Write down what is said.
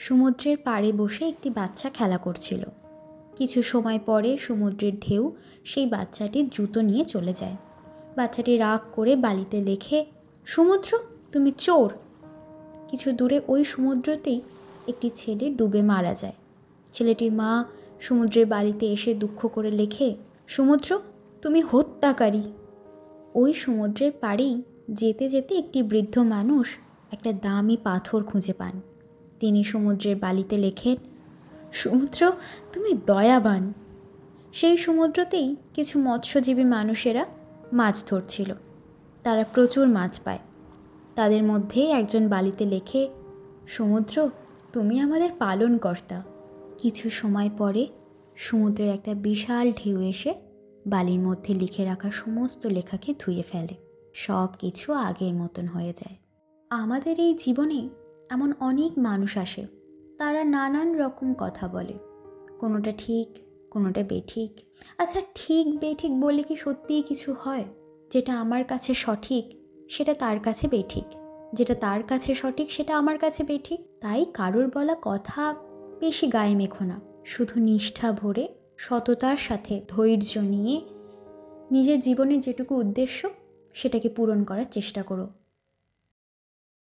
সমুদ্রের পাড়ে বসে একটি বাচ্চা খেলা করছিল। কিছু সময় পরে সমুদ্রের ঢেউ সেই বাচ্চাটির জুতো নিয়ে চলে যায়। বাচ্চাটি রাগ করে বালিতে লেখে, সমুদ্র তুমি চোর। কিছু দূরে ওই সমুদ্রতেই একটি ছেলে ডুবে মারা যায়। ছেলেটির মা সমুদ্রের বালিতে এসে দুঃখ করে লেখে, সমুদ্র তুমি হত্যাকারী। ওই সমুদ্রের পাড়েই যেতে যেতে একটি বৃদ্ধ মানুষ একটা দামি পাথর খুঁজে পান। তিনি সমুদ্রের বালিতে লেখেন, সমুদ্র তুমি দয়াবান। সেই সমুদ্রতেই কিছু মৎস্যজীবী মানুষেরা মাছ ধরছিল। তারা প্রচুর মাছ পায়। তাদের মধ্যে একজন বালিতে লেখে, সমুদ্র তুমি আমাদের পালনকর্তা। কিছু সময় পরে সমুদ্রের একটা বিশাল ঢেউ এসে বালির মধ্যে লিখে রাখা সমস্ত লেখাকে ধুয়ে ফেলে। সব কিছু আগের মতন হয়ে যায়। আমাদের এই জীবনে এমন অনেক মানুষ আসে, তারা নানান রকম কথা বলে, কোনোটা ঠিক কোনোটা বেঠিক। আচ্ছা, ঠিক বেঠিক বলে কি সত্যিই কিছু হয়? যেটা আমার কাছে সঠিক সেটা তার কাছে বেঠিক, যেটা তার কাছে সঠিক সেটা আমার কাছে বেঠিক। তাই কারোর বলা কথা বেশি গায়ে মেখো না। শুধু নিষ্ঠা ভরে সততার সাথে ধৈর্য নিয়ে নিজের জীবনের যেটুকু উদ্দেশ্য সেটাকে পূরণ করার চেষ্টা করো।